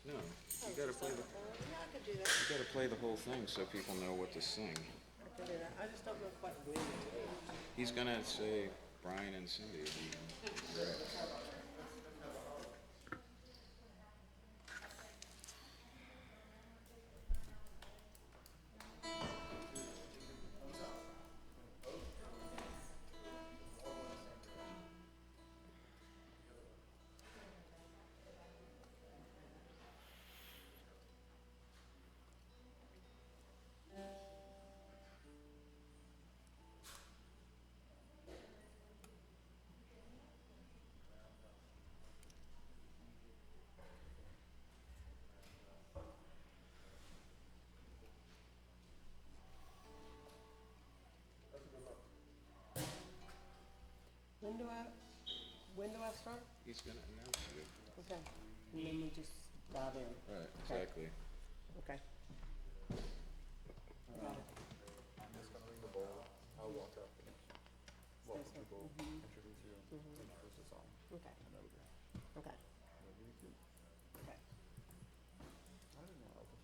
No, you gotta play the. Yeah, I could do that. You gotta play the whole thing so people know what to sing. I could do that. I just don't know quite when to do it. He's gonna say Brian and Cindy. Right. When do I start? He's gonna announce you. Okay. And then we just dive in. Right, Okay. exactly. Okay. Got it. I'm just gonna ring the bell. I'll walk up and welcome people, introduce you, introduce the song. Okay. And that would be Okay. okay. I didn't know I was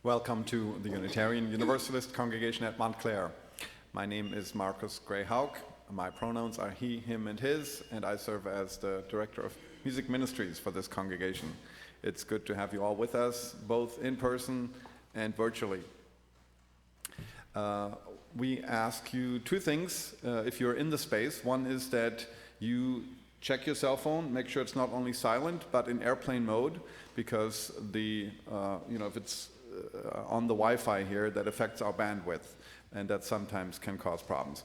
Welcome to the Unitarian Universalist congregation at Montclair. My name is Markus Grae Hauck. My pronouns are he, him, and his, and I serve as the Director of Music Ministries for this congregation. It's good to have you all with us, both in person and virtually. We ask you two things if you're in the space. One is that you check your cell phone, make sure it's not only silent, but in airplane mode, because if it's on the Wi-Fi here, that affects our bandwidth, and that sometimes can cause problems.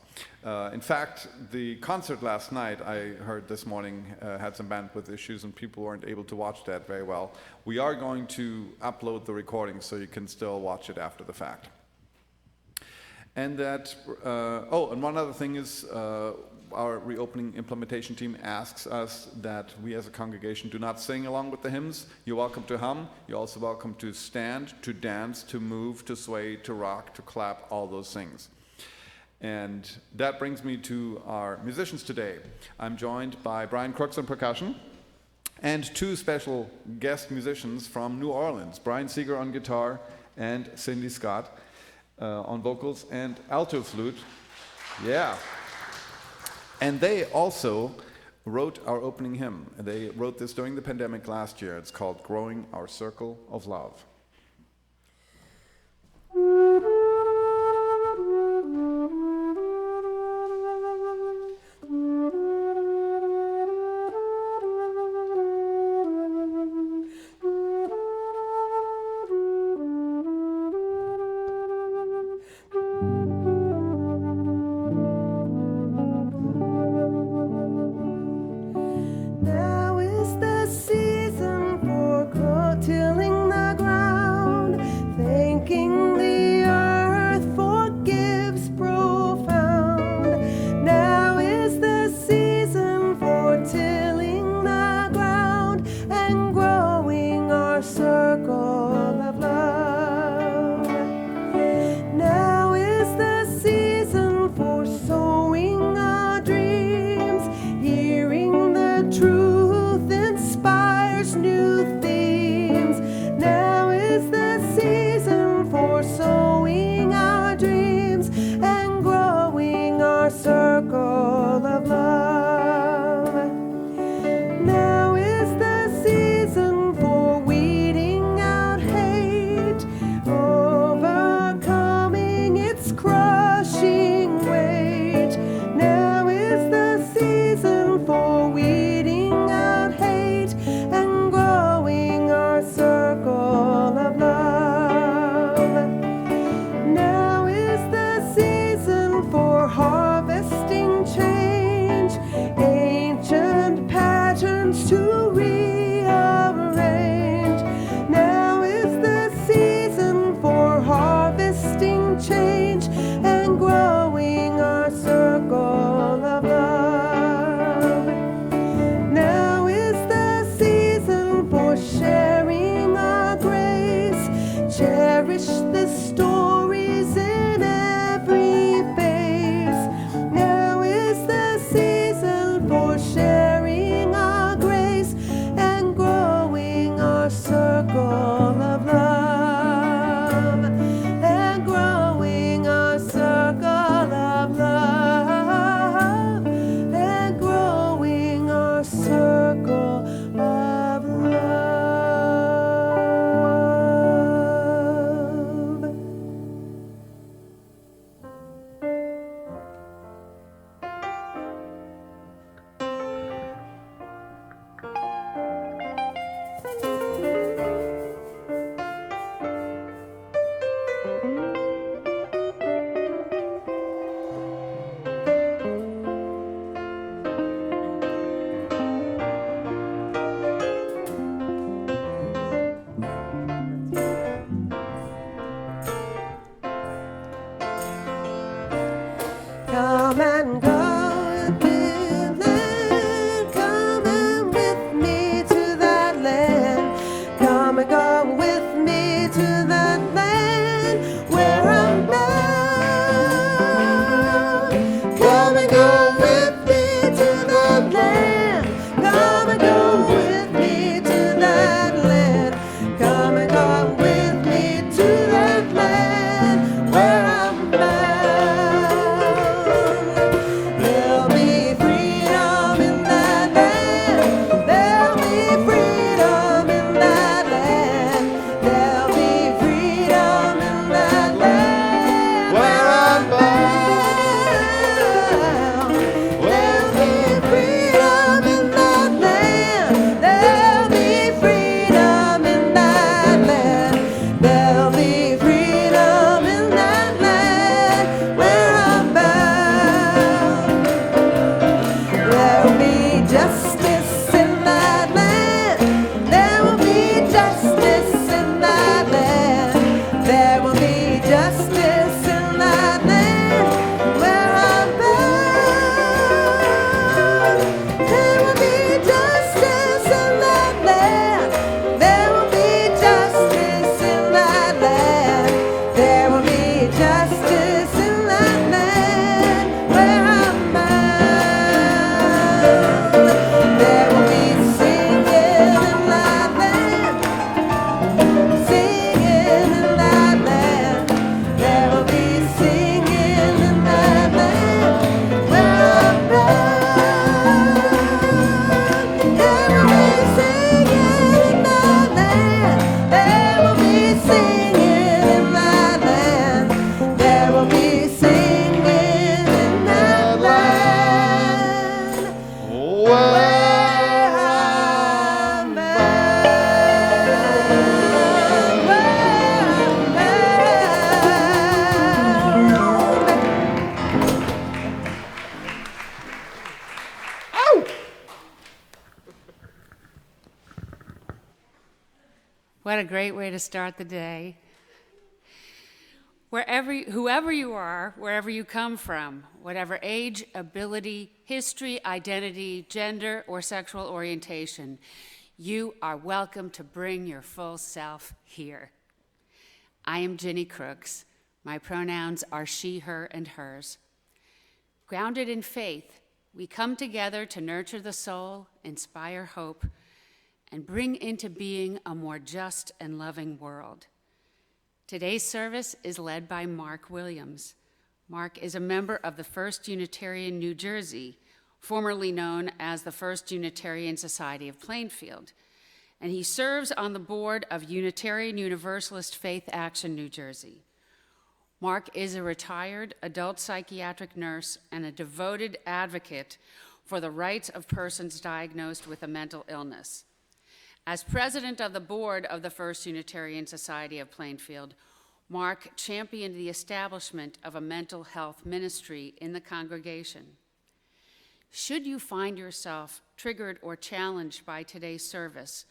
In fact, the concert last night, I heard this morning, had some bandwidth issues and people weren't able to watch that very well. We are going to upload the recording so you can still watch it after the fact. And that, and one other thing is, our reopening implementation team asks us that we as a congregation do not sing along with the hymns. You're welcome to hum. You're also welcome to stand, to dance, to move, to sway, to rock, to clap, all those things. And that brings me to our musicians today. I'm joined by Brian Crooks on percussion and two special guest musicians from New Orleans, Brian Seeger on guitar and Cindy Scott on vocals and alto flute. Yeah. And they also wrote our opening hymn. They wrote this during the pandemic last year. It's called Growing Our Circle of Love. What a great way to start the day. Whoever you are, wherever you come from, whatever age, ability, history, identity, gender, or sexual orientation, you are welcome to bring your full self here. I am Ginny Crooks. My pronouns are she, her, and hers. Grounded in faith, we come together to nurture the soul, inspire hope, and bring into being a more just and loving world. Today's service is led by Mark Williams. Mark is a member of the First Unitarian New Jersey, formerly known as the First Unitarian Society of Plainfield, and he serves on the board of Unitarian Universalist Faith Action New Jersey. Mark is a retired adult psychiatric nurse and a devoted advocate for the rights of persons diagnosed with a mental illness. As president of the board of the First Unitarian Society of Plainfield, Mark championed the establishment of a mental health ministry in the congregation. Should you find yourself triggered or challenged by today's service,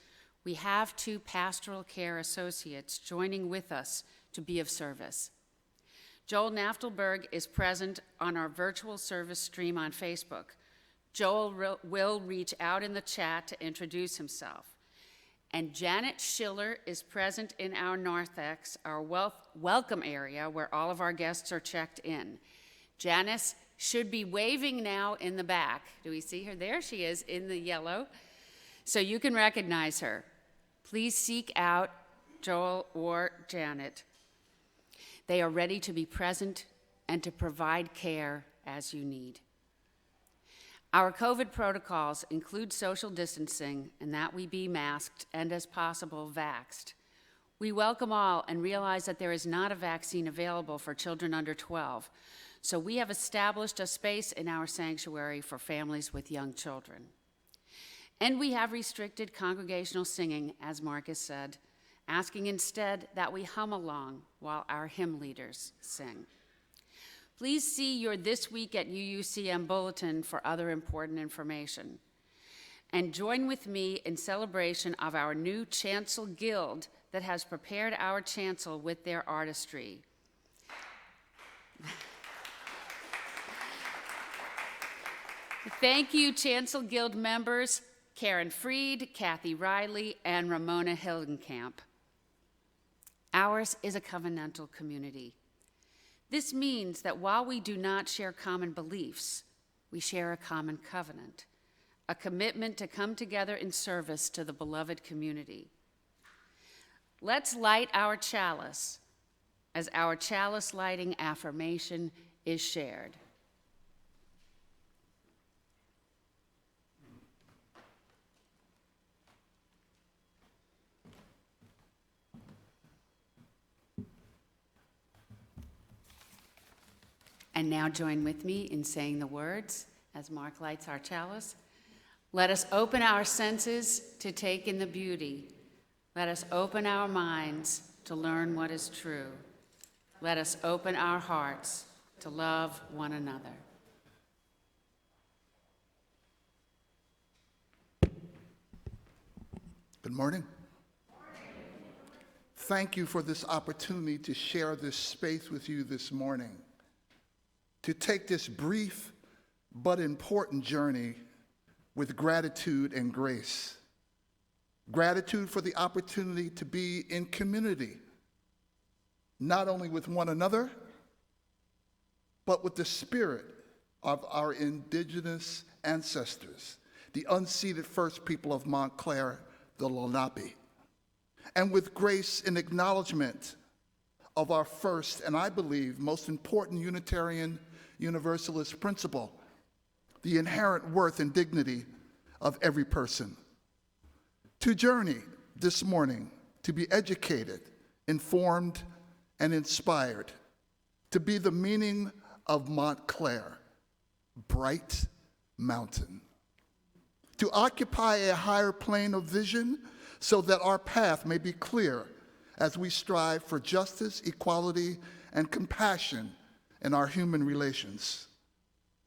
we have 2 pastoral care associates joining with us to be of service. Joel Naftelberg is present on our virtual service stream on Facebook. Joel will reach out in the chat to introduce himself. And Janet Schiller is present in our narthex, our welcome area where all of our guests are checked in. Janice should be waving now in the back. Do we see her? There she is in the yellow. So you can recognize her. Please seek out Joel or Janet. They are ready to be present and to provide care as you need. Our COVID protocols include social distancing and that we be masked and, as possible, vaxxed. We welcome all and realize that there is not a vaccine available for children under 12, so we have established a space in our sanctuary for families with young children. And we have restricted congregational singing, as Marcus said, asking instead that we hum along while our hymn leaders sing. Please see your This Week at UUCM bulletin for other important information. And join with me in celebration of our new Chancel Guild that has prepared our chancel with their artistry. Thank you, Chancel Guild members, Karen Freed, Kathy Riley, and Ramona Hildenkamp. Ours is a covenantal community. This means that while we do not share common beliefs, we share a common covenant, a commitment to come together in service to the beloved community. Let's light our chalice as our chalice lighting affirmation is shared. And now join with me in saying the words as Mark lights our chalice. Let us open our senses to take in the beauty. Let us open our minds to learn what is true. Let us open our hearts to love one another. Good morning. Thank you for this opportunity to share this space with you this morning, to take this brief but important journey with gratitude and grace. Gratitude for the opportunity to be in community, not only with one another, but with the spirit of our indigenous ancestors, the unceded first people of Montclair, the Lenape, and with grace in acknowledgement of our first, and I believe, most important Unitarian Universalist principle, the inherent worth and dignity of every person. To journey this morning, to be educated, informed, and inspired, to be the meaning of Montclair, bright mountain. To occupy a higher plane of vision so that our path may be clear as we strive for justice, equality, and compassion in our human relations.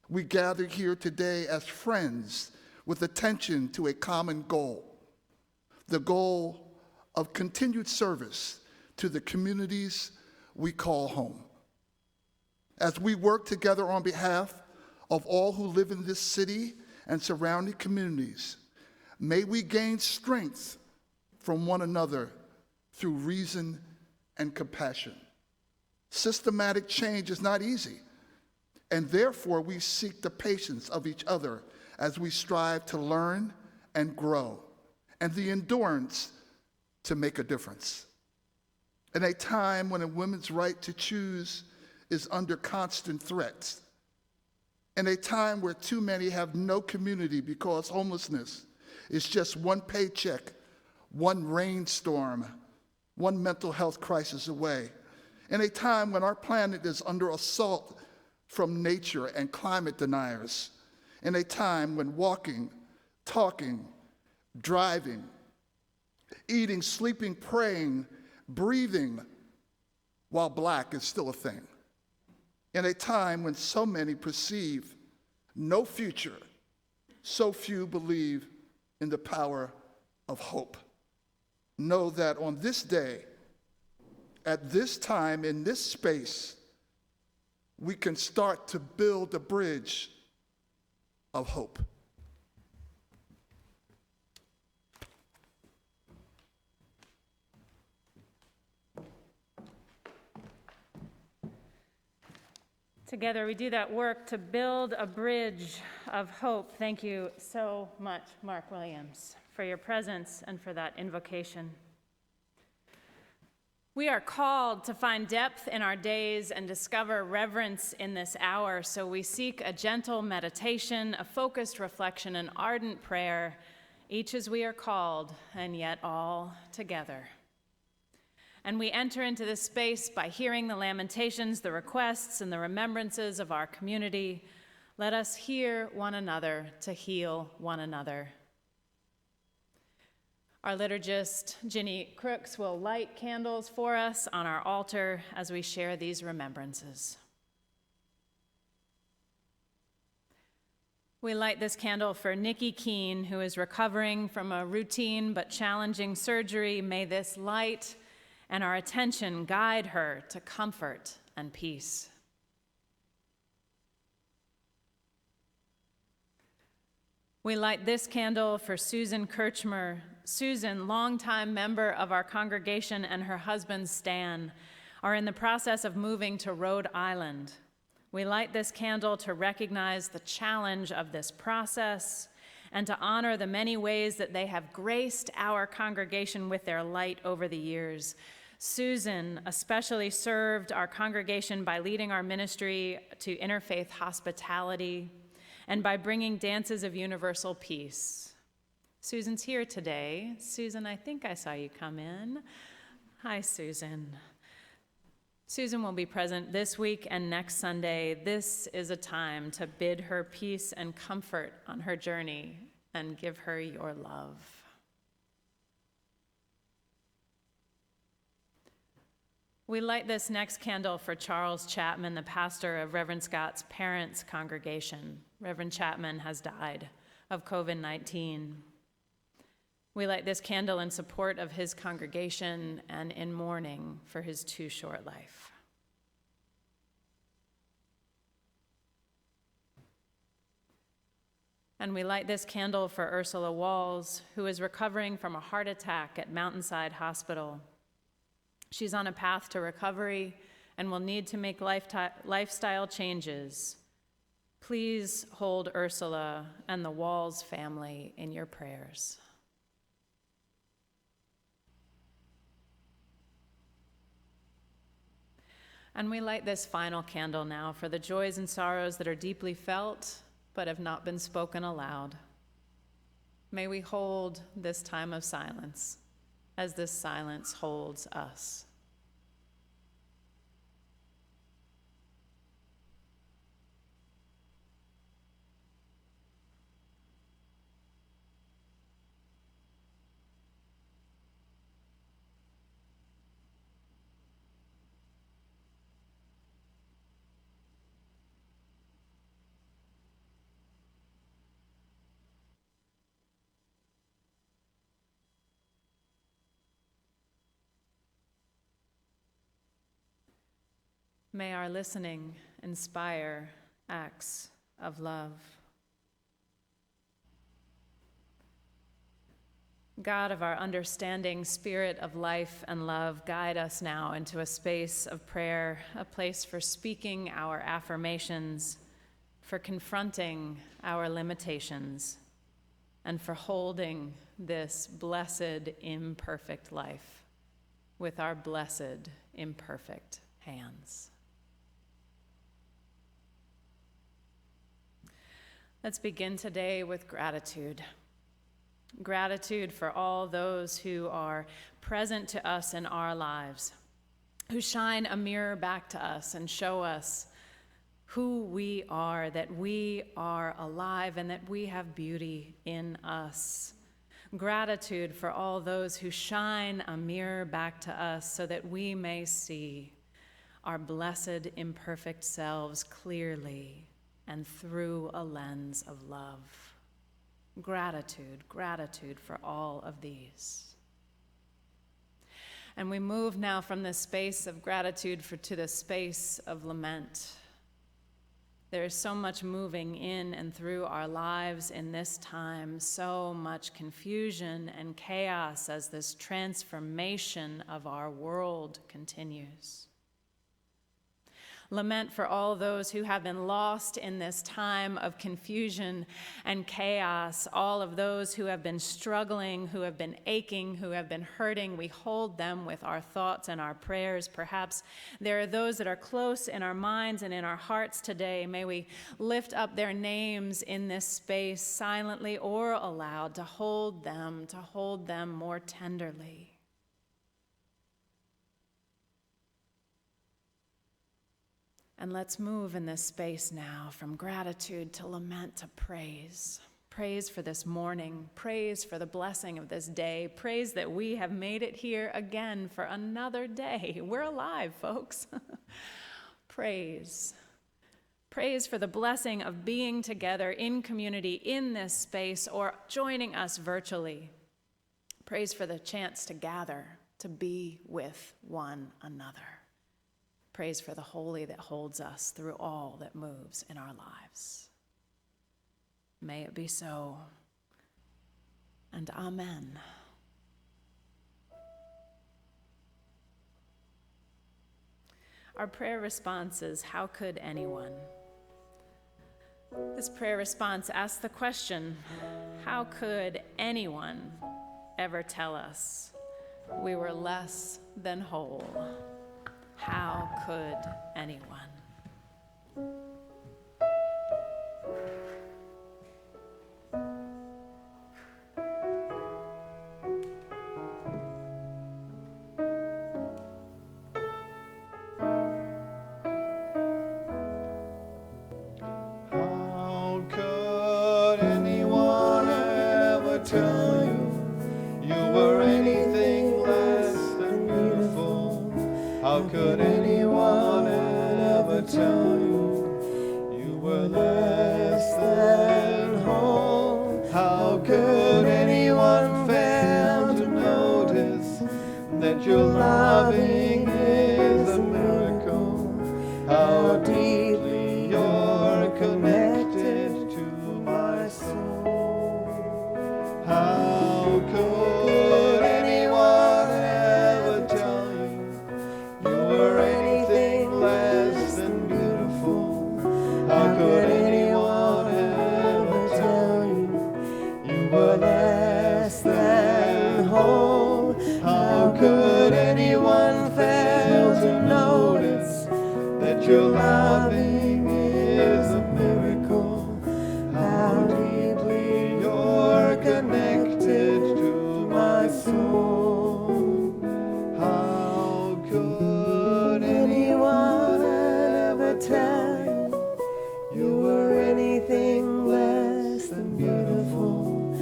We gather here today as friends with attention to a common goal, the goal of continued service to the communities we call home. As we work together on behalf of all who live in this city and surrounding communities, may we gain strength from one another through reason and compassion. Systematic change is not easy, and therefore we seek the patience of each other as we strive to learn and grow, and the endurance to make a difference. In a time when a woman's right to choose is under constant threat, in a time where too many have no community because homelessness is just one paycheck, one rainstorm, one mental health crisis away, in a time when our planet is under assault from nature and climate deniers, in a time when walking, talking, driving, eating, sleeping, praying, breathing while black is still a thing, in a time when so many perceive no future, so few believe in the power of hope. Know that on this day, at this time, in this space, we can start to build a bridge of hope. Together we do that work to build a bridge of hope. Thank you so much, Mark Williams, for your presence and for that invocation. We are called to find depth in our days and discover reverence in this hour, so we seek a gentle meditation, a focused reflection, an ardent prayer, each as we are called, and yet all together. And we enter into this space by hearing the lamentations, the requests, and the remembrances of our community. Let us hear one another to heal one another. Our liturgist, Ginny Crooks, will light candles for us on our altar as we share these remembrances. We light this candle for Nikki Keene, who is recovering from a routine but challenging surgery. May this light and our attention guide her to comfort and peace. We light this candle for Susan Kirchmer. Susan, longtime member of our congregation, and her husband Stan are in the process of moving to Rhode Island. We light this candle to recognize the challenge of this process and to honor the many ways that they have graced our congregation with their light over the years. Susan especially served our congregation by leading our ministry to interfaith hospitality and by bringing dances of universal peace. Susan's here today. Susan, I think I saw you come in. Hi, Susan. Susan will be present this week and next Sunday. This is a time to bid her peace and comfort on her journey and give her your love. We light this next candle for Charles Chapman, the pastor of Reverend Scott's parents' congregation. Reverend Chapman has died of COVID-19. We light this candle in support of his congregation and in mourning for his too short life. And we light this candle for Ursula Walls, who is recovering from a heart attack at Mountainside Hospital. She's on a path to recovery and will need to make lifestyle changes. Please hold Ursula and the Walls family in your prayers. And we light this final candle now for the joys and sorrows that are deeply felt but have not been spoken aloud. May we hold this time of silence as this silence holds us. May our listening inspire acts of love. God of our understanding, Spirit of life and love, guide us now into a space of prayer, a place for speaking our affirmations, for confronting our limitations, and for holding this blessed, imperfect life with our blessed, imperfect hands. Let's begin today with gratitude. Gratitude for all those who are present to us in our lives, who shine a mirror back to us and show us who we are, that we are alive and that we have beauty in us. Gratitude for all those who shine a mirror back to us so that we may see our blessed, imperfect selves clearly and through a lens of love. Gratitude, gratitude for all of these. And we move now from this space of gratitude to the space of lament. There is so much moving in and through our lives in this time, so much confusion and chaos as this transformation of our world continues. Lament for all those who have been lost in this time of confusion and chaos, all of those who have been struggling, who have been aching, who have been hurting. We hold them with our thoughts and our prayers. Perhaps there are those that are close in our minds and in our hearts today. May we lift up their names in this space, silently or aloud, to hold them more tenderly. And let's move in this space now from gratitude to lament to praise. Praise for this morning. Praise for the blessing of this day. Praise that we have made it here again for another day. We're alive, folks. Praise. Praise for the blessing of being together in community in this space or joining us virtually. Praise for the chance to gather, to be with one another. Praise for the holy that holds us through all that moves in our lives. May it be so, and amen. Our prayer response is, how could anyone? This prayer response asks the question, how could anyone ever tell us we were less than whole? How could anyone? How could anyone ever tell you you were anything less than beautiful? How could anyone ever tell you you were less than whole? How could anyone fail to notice that your loving is a miracle? How deeply you're connected to my soul. How could anyone ever tell you you were anything less than beautiful? How could anyone ever tell you you were less than whole? How could anyone fail to notice that your loving is a miracle? How deeply you're connected to my soul. How could anyone ever tell you you were anything less than beautiful?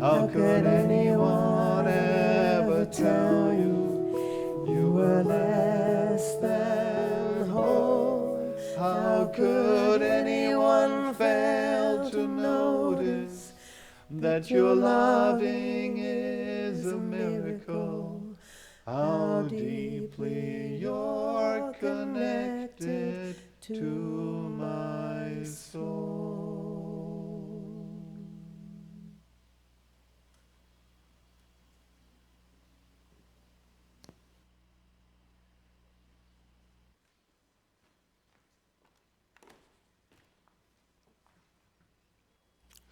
How could anyone ever tell you you were less than whole? How could anyone fail to notice that your loving is a miracle? how deeply you're connected to my soul.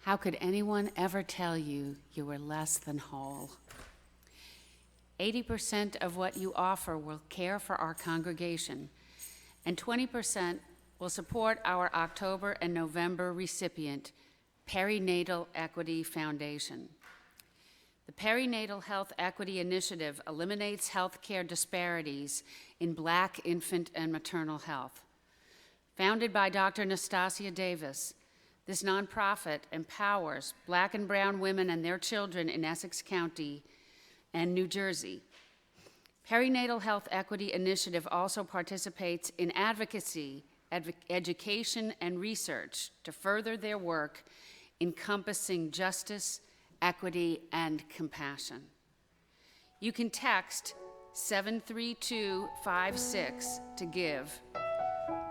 How could anyone ever tell you you were less than whole? 80% of what you offer will care for our congregation, and 20% will support our October and November recipient, Perinatal Equity Foundation. The Perinatal Health Equity Initiative eliminates healthcare disparities in Black infant and maternal health. Founded by Dr. Nastasia Davis, this nonprofit empowers Black and brown women and their children in Essex County and New Jersey. Perinatal Health Equity Initiative also participates in advocacy, education, and research to further their work encompassing justice, equity, and compassion. You can text 73256 to give.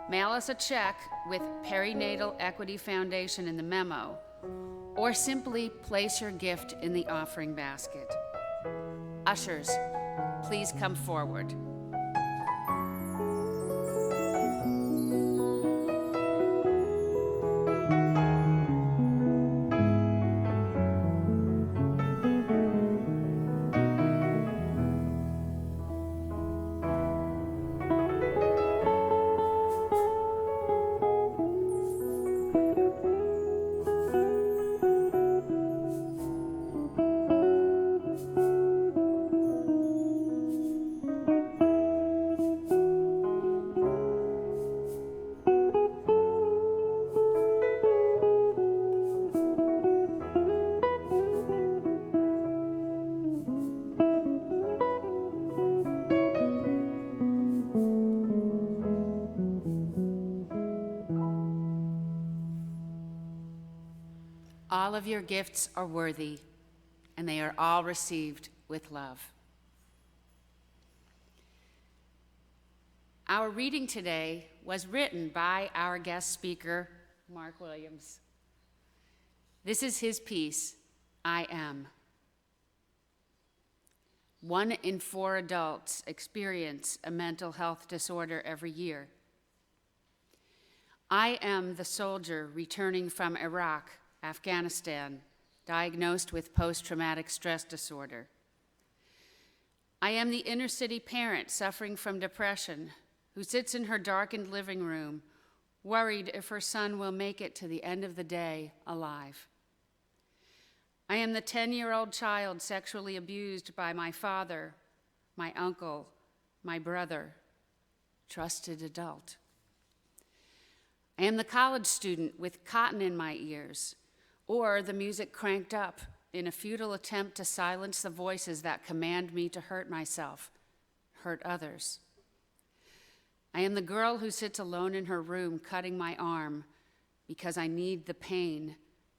Mail us a check with Perinatal Equity Foundation in the memo, or simply place your gift in the offering basket. Ushers, please come forward. All of your gifts are worthy, and they are all received with love. Our reading today was written by our guest speaker, Mark Williams. This is his piece, I Am. 1 in 4 adults experience a mental health disorder every year. I am the soldier returning from Iraq, Afghanistan, diagnosed with post-traumatic stress disorder. I am the inner-city parent suffering from depression who sits in her darkened living room, worried if her son will make it to the end of the day alive. I am the 10-year-old child sexually abused by my father, my uncle, my brother, trusted adult. I am the college student with cotton in my ears, or the music cranked up in a futile attempt to silence the voices that command me to hurt myself, hurt others. I am the girl who sits alone in her room cutting my arm because I need the pain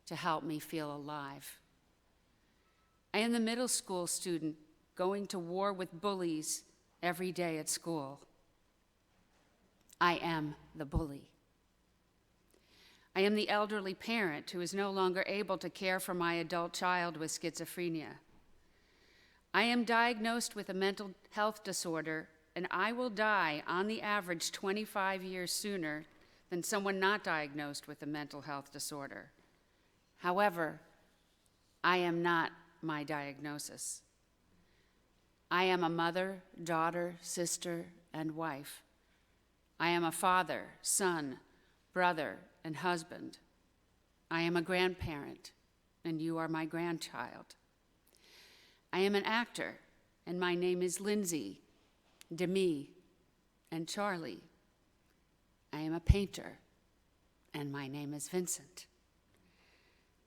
to help me feel alive. I am the middle school student going to war with bullies every day at school. I am the bully. I am the elderly parent who is no longer able to care for my adult child with schizophrenia. I am diagnosed with a mental health disorder, and I will die on the average 25 years sooner than someone not diagnosed with a mental health disorder. However, I am not my diagnosis. I am a mother, daughter, sister, and wife. I am a father, son, brother, and husband. I am a grandparent, and you are my grandchild. I am an actor, and my name is Lindsay, Demi, and Charlie. I am a painter, and my name is Vincent.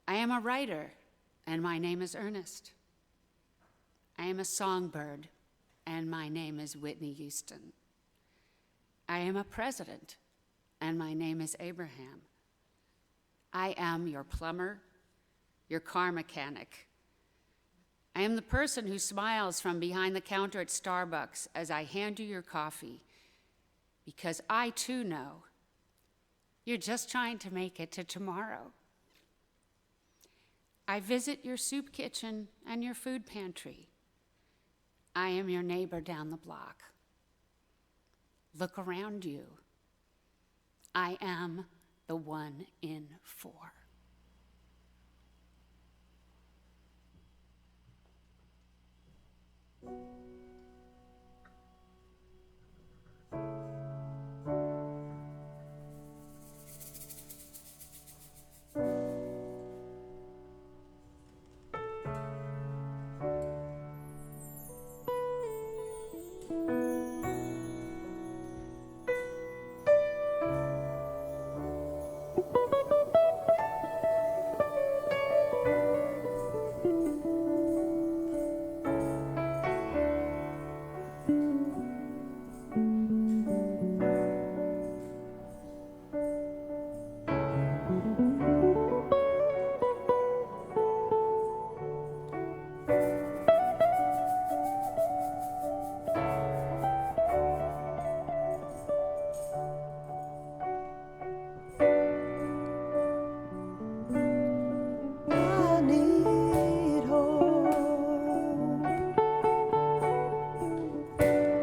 I am a writer, and my name is Ernest. I am a songbird, and my name is Whitney Houston. I am a president, and my name is Abraham. I am your plumber, your car mechanic. I am the person who smiles from behind the counter at Starbucks as I hand you your coffee, because I too know you're just trying to make it to tomorrow. I visit your soup kitchen and your food pantry. I am your neighbor down the block. Look around you. I am the 1 in 4.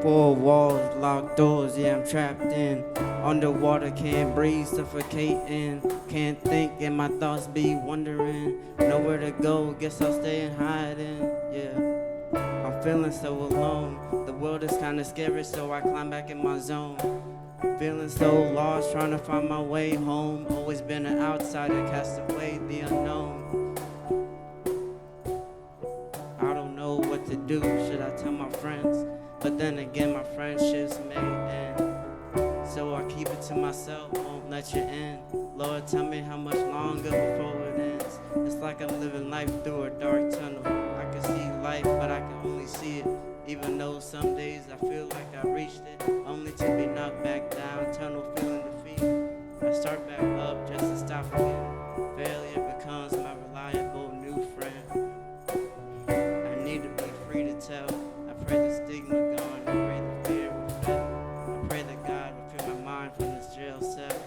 Four walls, locked doors, yeah, I'm trapped in. Underwater, can't breathe, suffocating. Can't think, and my thoughts be wondering. Nowhere to go, guess I'll stay and hiding, yeah. I'm feeling so alone. The world is kinda scary, so I climb back in my zone. Feeling so lost, trying to find my way home. Always been an outsider, cast away the unknown. I don't know what to do, should I tell my friends? But then again, my friendships may end. So I keep it to myself, won't let you in. Lord, tell me how much longer before it ends. It's like I'm living life through a dark tunnel. I can see life, but I can only see it. Even though some days I feel like I reached it, only to be knocked back down, tunnel feeling defeat. I start back up just to stop again. Failure becomes my reliable new friend. I need to be free to tell. I pray the stigma gone, I pray the fear will fail. I pray that God will free my mind from this jail cell.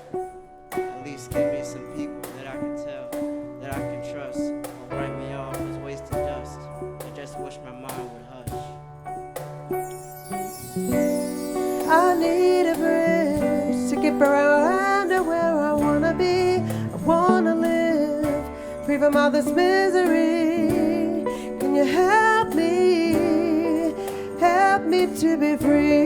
At least give me some people that I can tell, that I can trust. Won't write me off as wasted dust. I just wish my mind would hush. I need a bridge to get around to where I wanna be. I wanna live free from all this misery. Can you help me? Help me to be free.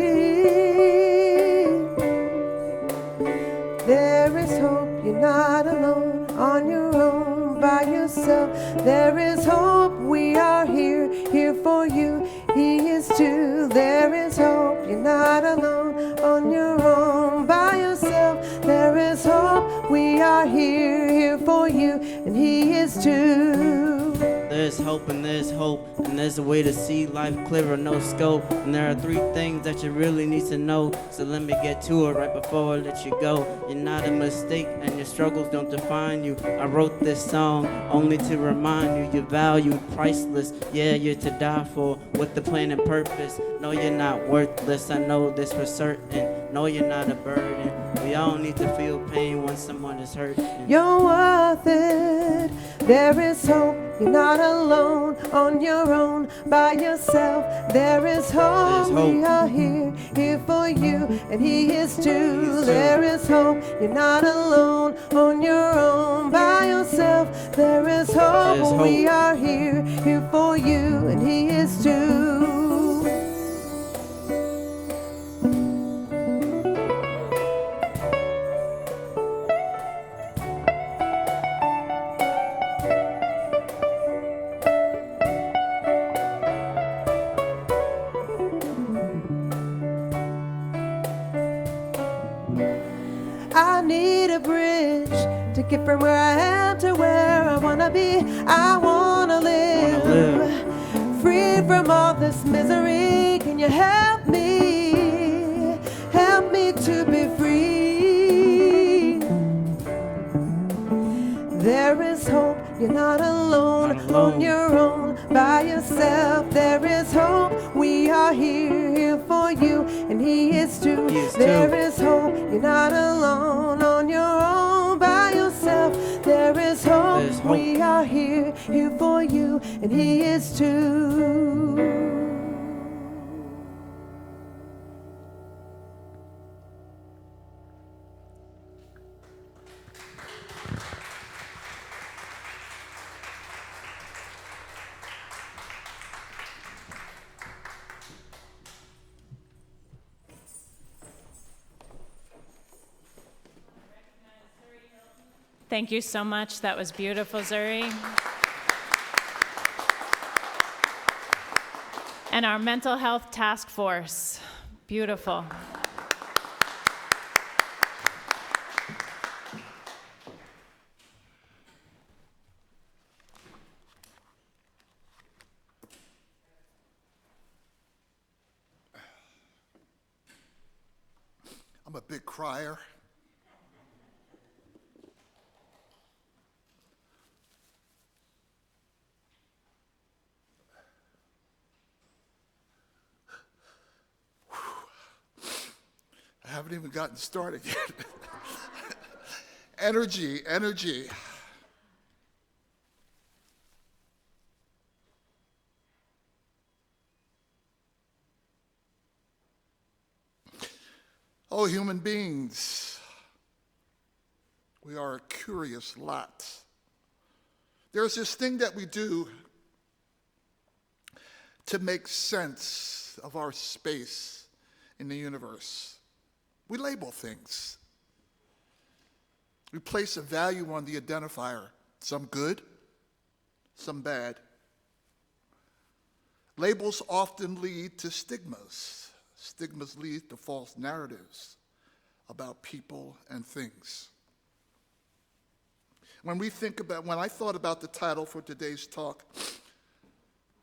There is hope, you're not alone, on your own, by yourself. There is hope, we are here for you. He is too. There is hope, you're not alone, on your own, by yourself. There is hope, we are here for you, and he is too. There's hope and there's hope, and there's a way to see life clearer, no scope. And there are 3 things that you really need to know. So let me get to it right before I let you go. You're not a mistake, and your struggles don't define you. I wrote this song only to remind you you're valued, priceless. Yeah, you're to die for, with the plan and purpose. No, you're not worthless, I know this for certain. No, you're not a burden. We all need to feel pain when someone is hurting. You're worth it. There is hope, you're not alone, on your own, by yourself. There is hope, we are here for you, and he is too. There is hope, you're not alone, on your own, by yourself. There is hope, we are here for you, and he is too. I need a bridge to get from where I am to where I wanna be. I wanna live free from all this misery. Can you help me? Help me to be free. There is hope, you're not alone, on your own, by yourself. are here for you, and He is too. He is too. There is hope, you're not alone on your own by yourself. There is hope, There's hope. we are here for you, and He is too. Thank you so much. That was beautiful, Zuri. And our mental health task force. Beautiful. I'm a big crier. I haven't even gotten started yet. Energy. Oh, human beings, we are a curious lot. There's this thing that we do to make sense of our space in the universe. We label things. We place a value on the identifier, some good, some bad. Labels often lead to stigmas. Stigmas lead to false narratives about people and things. When I thought about the title for today's talk,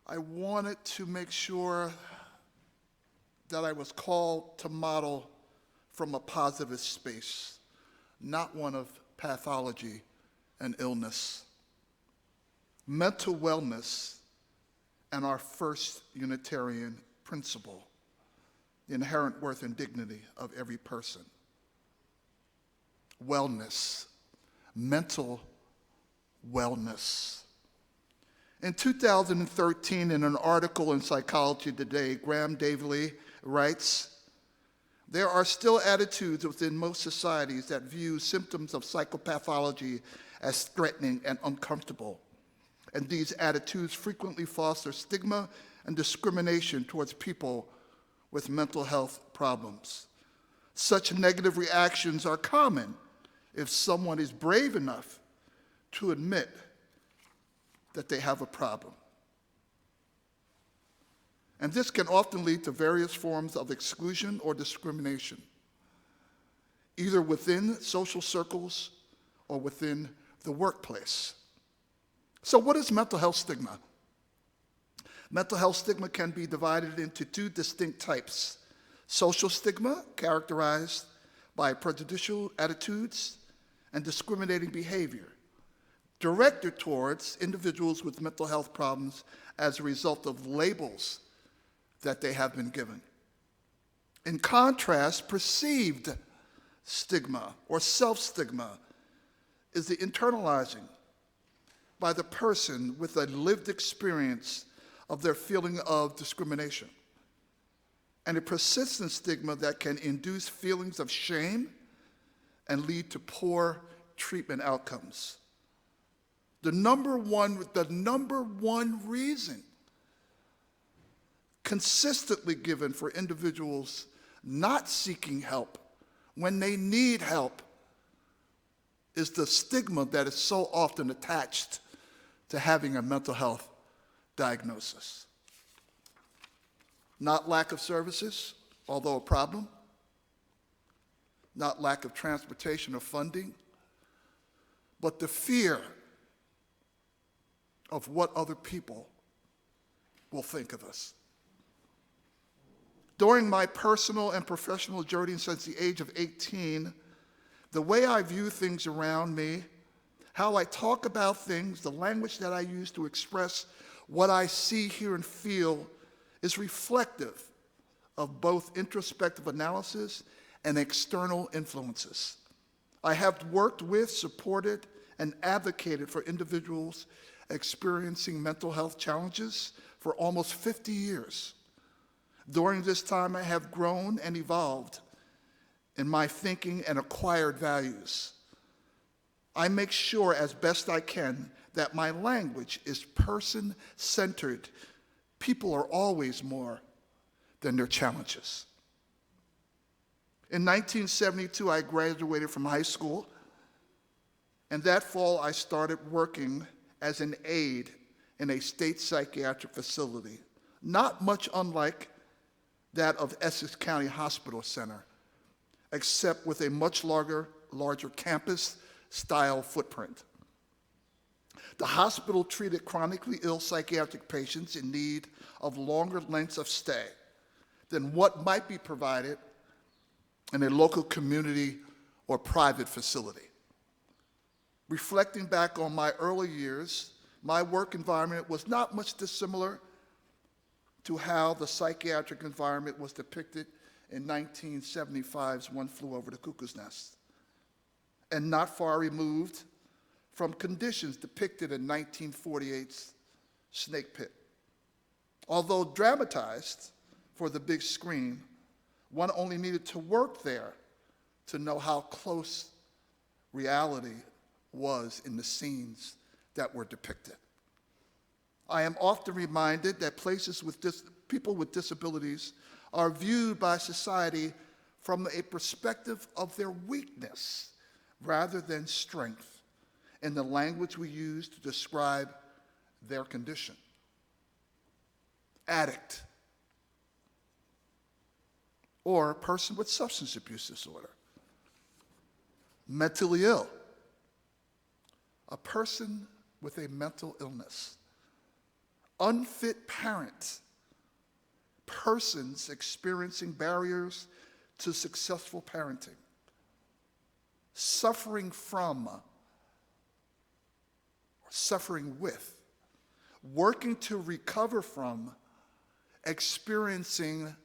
I wanted to make sure that I was called to model from a positive space, not one of pathology and illness. Mental wellness and our first Unitarian principle, the inherent worth and dignity of every person. Wellness, mental wellness. In 2013, in an article in Psychology Today, Graham Davely writes, "There are still attitudes within most societies that view symptoms of psychopathology as threatening and uncomfortable. And these attitudes frequently foster stigma and discrimination towards people with mental health problems. Such negative reactions are common if someone is brave enough to admit that they have a problem. And this can often lead to various forms of exclusion or discrimination, either within social circles or within the workplace." So what is mental health stigma? Mental health stigma can be divided into two distinct types. Social stigma, characterized by prejudicial attitudes and discriminating behavior, directed towards individuals with mental health problems as a result of labels that they have been given. In contrast, perceived stigma or self-stigma is the internalizing by the person with a lived experience of their feeling of discrimination, and a persistent stigma that can induce feelings of shame and lead to poor treatment outcomes. The number one reason consistently given for individuals not seeking help when they need help is the stigma that is so often attached to having a mental health diagnosis. Not lack of services, although a problem, not lack of transportation or funding, but the fear of what other people will think of us. During my personal and professional journey since the age of 18, the way I view things around me, how I talk about things, the language that I use to express what I see, hear, and feel is reflective of both introspective analysis and external influences. I have worked with, supported, and advocated for individuals experiencing mental health challenges for almost 50 years. During this time, I have grown and evolved in my thinking and acquired values. I make sure as best I can that my language is person-centered. People are always more than their challenges. In 1972, I graduated from high school, and that fall I started working as an aide in a state psychiatric facility, not much unlike that of Essex County Hospital Center, except with a much larger campus-style footprint. The hospital treated chronically ill psychiatric patients in need of longer lengths of stay than what might be provided in a local community or private facility. Reflecting back on my early years, my work environment was not much dissimilar to how the psychiatric environment was depicted in 1975's One Flew Over the Cuckoo's Nest, and not far removed from conditions depicted in 1948's Snake Pit. Although dramatized for the big screen, one only needed to work there to know how close reality was in the scenes that were depicted. I am often reminded that places with people with disabilities are viewed by society from a perspective of their weakness rather than strength in the language we use to describe their condition. Addict, or person with substance abuse disorder. Mentally ill, a person with a mental illness. Unfit parent, persons experiencing barriers to successful parenting. Suffering from, or suffering with, working to recover from, experiencing,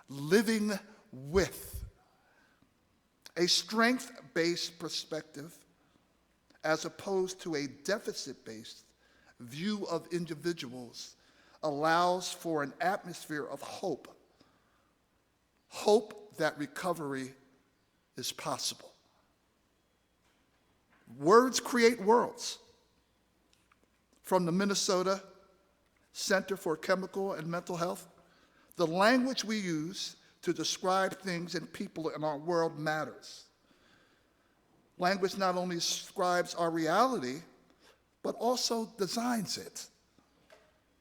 living with. A strength-based perspective as opposed to a deficit-based view of individuals allows for an atmosphere of hope. Hope that recovery is possible. Words create worlds. From the Minnesota Center for Chemical and Mental Health, the language we use to describe things and people in our world matters. Language not only describes our reality, but also designs it.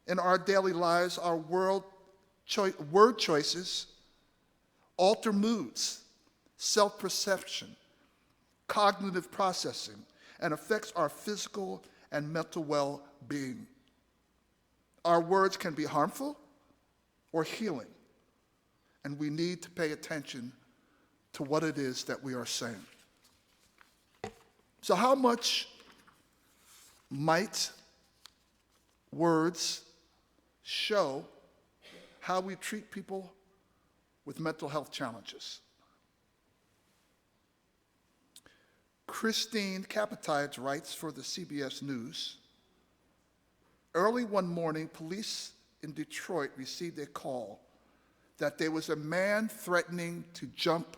In our daily lives, our word choices alter moods, self-perception, cognitive processing, and affects our physical and mental well-being. Our words can be harmful or healing, and we need to pay attention to what it is that we are saying. So how much might words show how we treat people with mental health challenges? Christine Capatides writes for the CBS News, early one morning, police in Detroit received a call that there was a man threatening to jump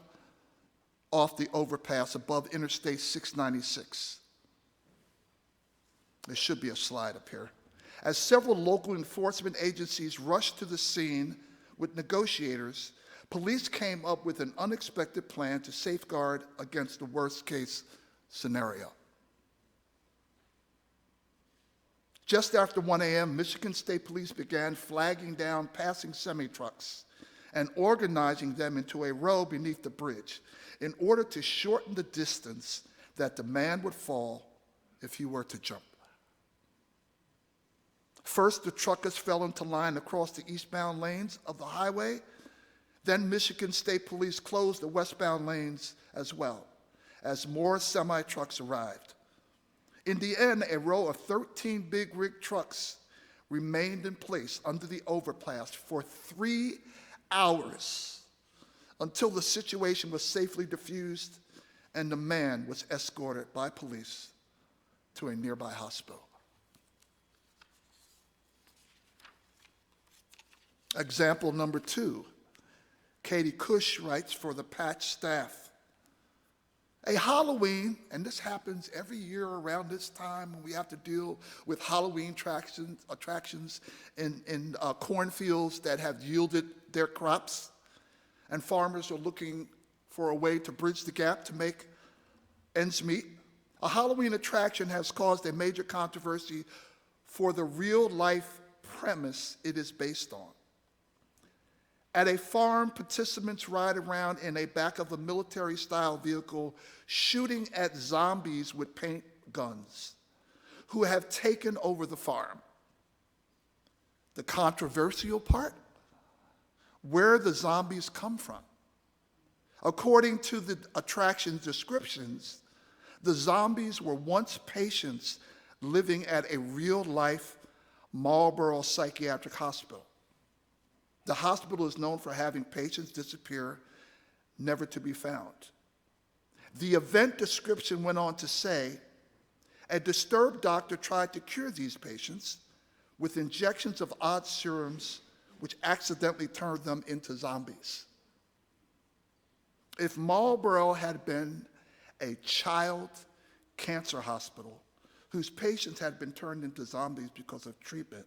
off the overpass above Interstate 696. There should be a slide up here. As several local enforcement agencies rushed to the scene with negotiators, police came up with an unexpected plan to safeguard against the worst-case scenario. Just after 1 a.m., Michigan State Police began flagging down passing semi-trucks and organizing them into a row beneath the bridge in order to shorten the distance that the man would fall if he were to jump. First, the truckers fell into line across the eastbound lanes of the highway. Then Michigan State Police closed the westbound lanes as well, as more semi-trucks arrived. In the end, a row of 13 big rig trucks remained in place under the overpass for 3 hours until the situation was safely diffused and the man was escorted by police to a nearby hospital. Example number 2, Katie Cush writes for the Patch staff. A Halloween, and this happens every year around this time when we have to deal with Halloween attractions in cornfields that have yielded their crops, and farmers are looking for a way to bridge the gap to make ends meet. A Halloween attraction has caused a major controversy for the real-life premise it is based on. At a farm, participants ride around in the back of a military-style vehicle shooting at zombies with paint guns who have taken over the farm. The controversial part? Where the zombies come from. According to the attraction's descriptions, the zombies were once patients living at a real-life Marlboro psychiatric hospital. The hospital is known for having patients disappear, never to be found. The event description went on to say, a disturbed doctor tried to cure these patients with injections of odd serums which accidentally turned them into zombies. If Marlboro had been a child cancer hospital whose patients had been turned into zombies because of treatment,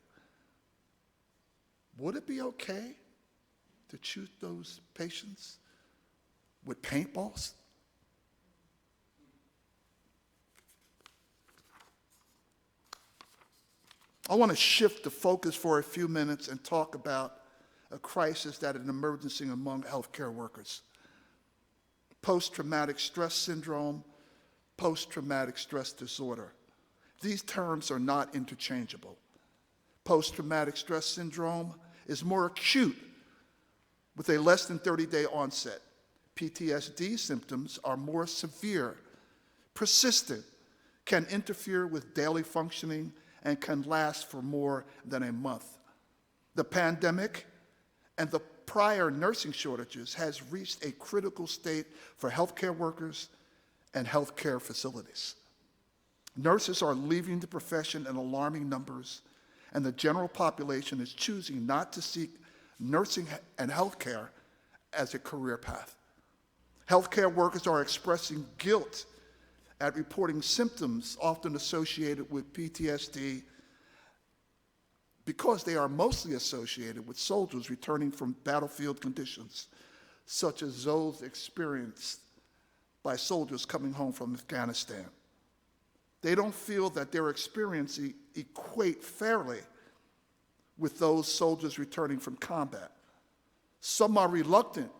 would it be okay to shoot those patients with paintballs? I want to shift the focus for a few minutes and talk about a crisis that is an emergency among healthcare workers. Post-traumatic stress syndrome, post-traumatic stress disorder. These terms are not interchangeable. Post-traumatic stress syndrome is more acute with a less than 30-day onset. PTSD symptoms are more severe, persistent, can interfere with daily functioning, and can last for more than a month. The pandemic and the prior nursing shortages has reached a critical state for healthcare workers and healthcare facilities. Nurses are leaving the profession in alarming numbers, and the general population is choosing not to seek nursing and healthcare as a career path. Healthcare workers are expressing guilt at reporting symptoms often associated with PTSD because they are mostly associated with soldiers returning from battlefield conditions, such as those experienced by soldiers coming home from Afghanistan. They don't feel that their experiences equate fairly with those soldiers returning from combat. Some are reluctant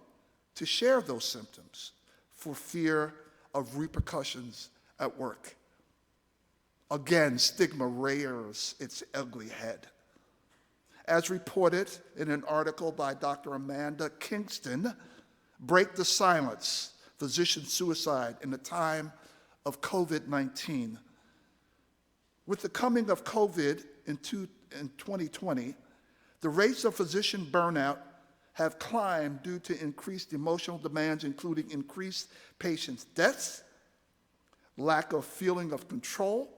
to share those symptoms for fear of repercussions at work. Again, stigma rears its ugly head. As reported in an article by Dr. Amanda Kingston, Break the Silence, Physician Suicide in the Time of COVID-19. With the coming of COVID in 2020, the rates of physician burnout have climbed due to increased emotional demands, including increased patients' deaths, lack of feeling of control,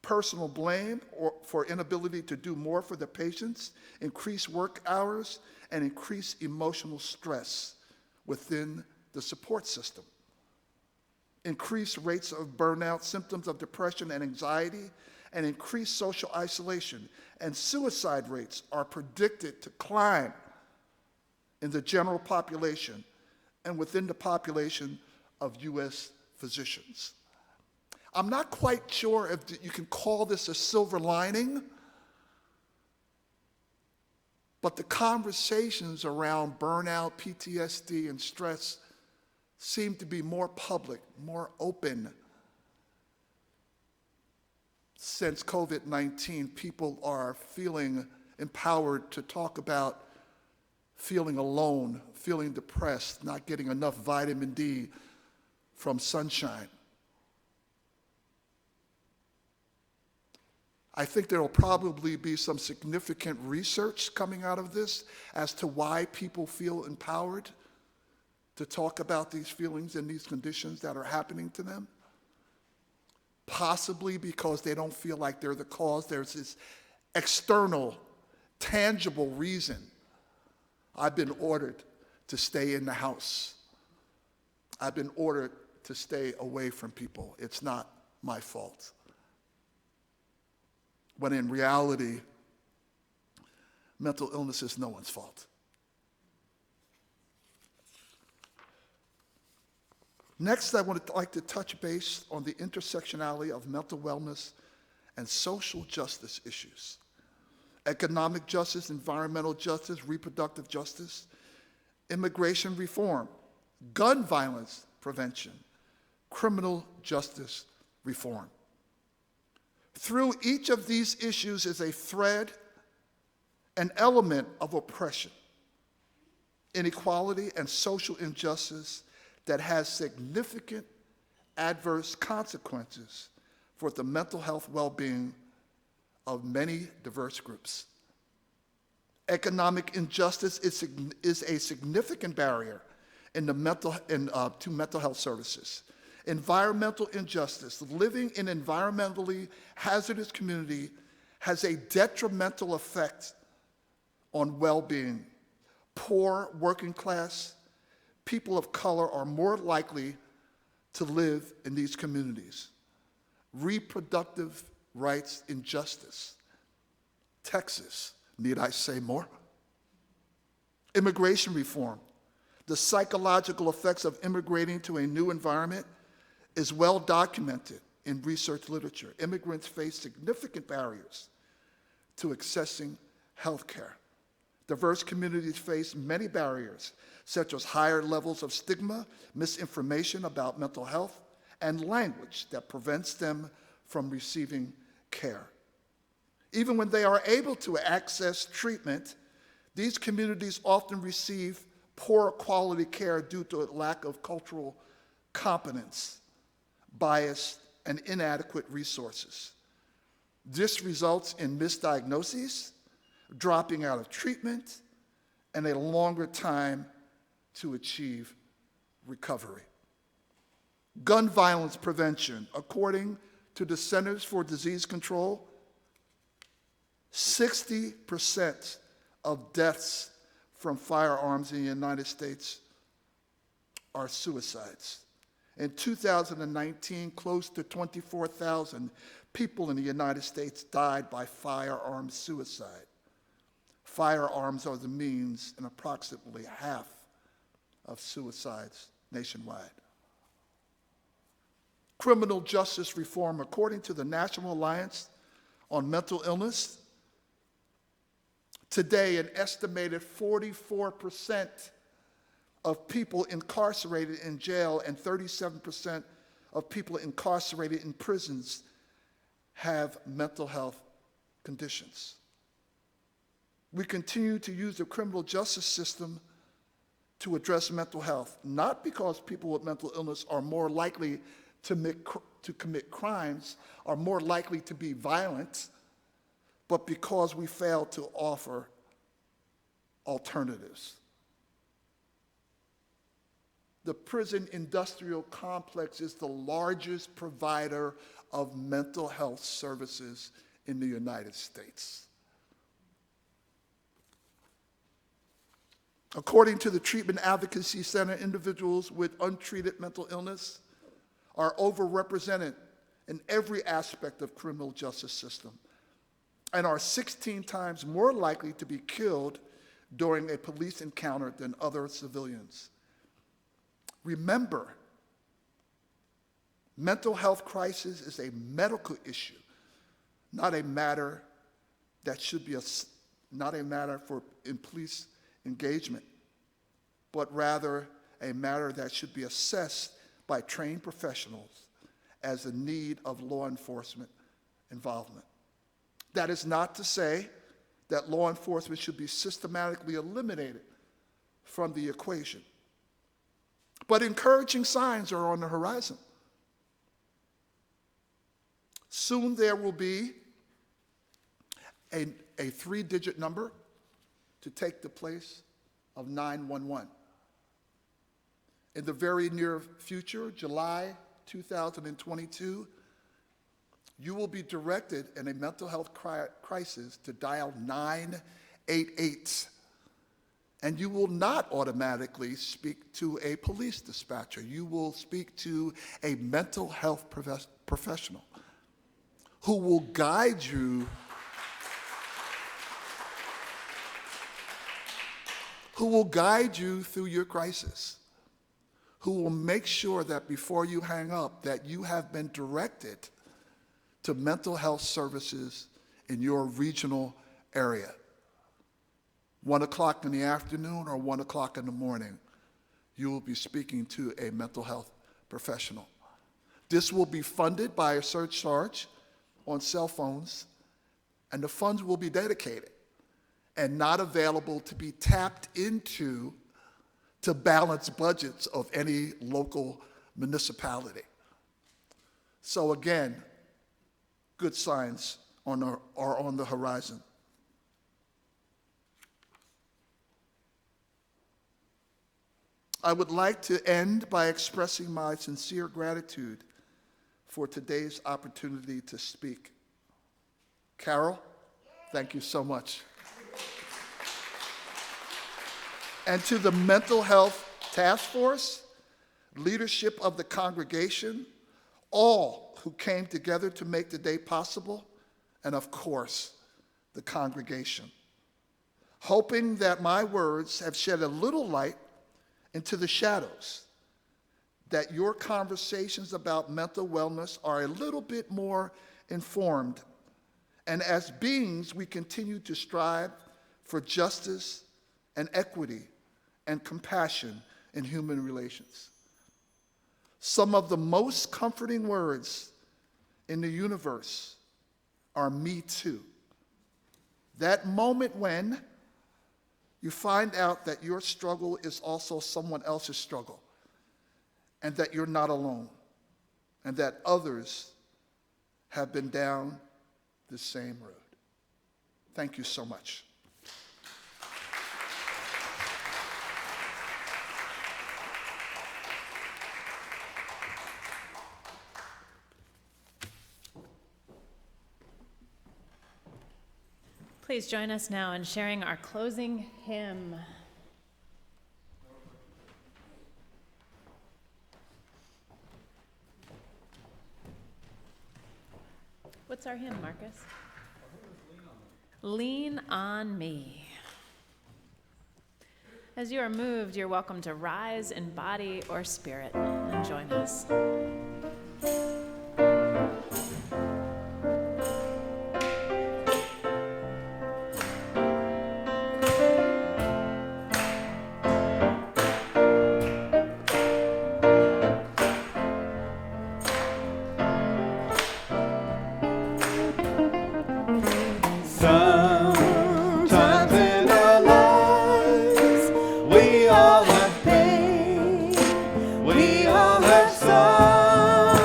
personal blame for inability to do more for the patients, increased work hours, and increased emotional stress within the support system. Increased rates of burnout, symptoms of depression and anxiety, and increased social isolation and suicide rates are predicted to climb in the general population and within the population of U.S. physicians. I'm not quite sure if you can call this a silver lining, but the conversations around burnout, PTSD, and stress seem to be more public, more open. Since COVID-19, people are feeling empowered to talk about feeling alone, feeling depressed, not getting enough vitamin D from sunshine. I think there will probably be some significant research coming out of this as to why people feel empowered to talk about these feelings and these conditions that are happening to them. Possibly because they don't feel like they're the cause. There's this external, tangible reason. I've been ordered to stay in the house. I've been ordered to stay away from people. It's not my fault. When in reality, mental illness is no one's fault. Next, I would like to touch base on the intersectionality of mental wellness and social justice issues. Economic justice, environmental justice, reproductive justice, immigration reform, gun violence prevention, criminal justice reform. Through each of these issues is a thread, an element of oppression, inequality, and social injustice that has significant adverse consequences for the mental health well-being of many diverse groups. Economic injustice is a significant barrier to mental health services. Environmental injustice, living in environmentally hazardous community, has a detrimental effect on well-being. Poor, working class, people of color are more likely to live in these communities. Reproductive rights injustice. Texas, need I say more? Immigration reform. The psychological effects of immigrating to a new environment is well documented in research literature. Immigrants face significant barriers to accessing health care. Diverse communities face many barriers, such as higher levels of stigma, misinformation about mental health, and language that prevents them from receiving care. Even when they are able to access treatment, these communities often receive poor quality care due to a lack of cultural competence, bias, and inadequate resources. This results in misdiagnoses, dropping out of treatment, and a longer time to achieve recovery. Gun violence prevention. According to the Centers for Disease Control, 60% of deaths from firearms in the United States are suicides. In 2019, close to 24,000 people in the United States died by firearm suicide. Firearms are the means in approximately half of suicides nationwide. Criminal justice reform. According to the National Alliance on Mental Illness, today an estimated 44% of people incarcerated in jail and 37% of people incarcerated in prisons have mental health conditions. We continue to use the criminal justice system to address mental health, not because people with mental illness are more likely to commit crimes, are more likely to be violent, but because we fail to offer alternatives. The prison industrial complex is the largest provider of mental health services in the United States. According to the Treatment Advocacy Center, individuals with untreated mental illness are overrepresented in every aspect of criminal justice system and are 16 times more likely to be killed during a police encounter than other civilians. Remember, mental health crisis is a medical issue, not a matter that should be not a matter in police engagement, but rather a matter that should be assessed by trained professionals as a need of law enforcement involvement. That is not to say that law enforcement should be systematically eliminated from the equation. But encouraging signs are on the horizon. Soon there will be a 3-digit number to take the place of 911. In the very near future, July 2022, you will be directed in a mental health crisis to dial 988. And you will not automatically speak to a police dispatcher. You will speak to a mental health professional who will guide you through your crisis, who will make sure that before you hang up that you have been directed to mental health services in your regional area. 1 o'clock in the afternoon or 1 o'clock in the morning, you will be speaking to a mental health professional. This will be funded by a surcharge on cell phones, and the funds will be dedicated and not available to be tapped into to balance budgets of any local municipality. So again, good signs are on the horizon. I would like to end by expressing my sincere gratitude for today's opportunity to speak. Carol, thank you so much. And to the Mental Health Task Force, leadership of the congregation, all who came together to make the day possible, and of course, the congregation. Hoping that my words have shed a little light into the shadows, that your conversations about mental wellness are a little bit more informed, and as beings, we continue to strive for justice and equity and compassion in human relations. Some of the most comforting words in the universe are "me too." That moment when you find out that your struggle is also someone else's struggle, and that you're not alone, and that others have been down the same road. Thank you so much. Please join us now in sharing our closing hymn. What's our hymn, Marcus? Lean on Me. As you are moved, you're welcome to rise in body or spirit and join us. We all have sorrow.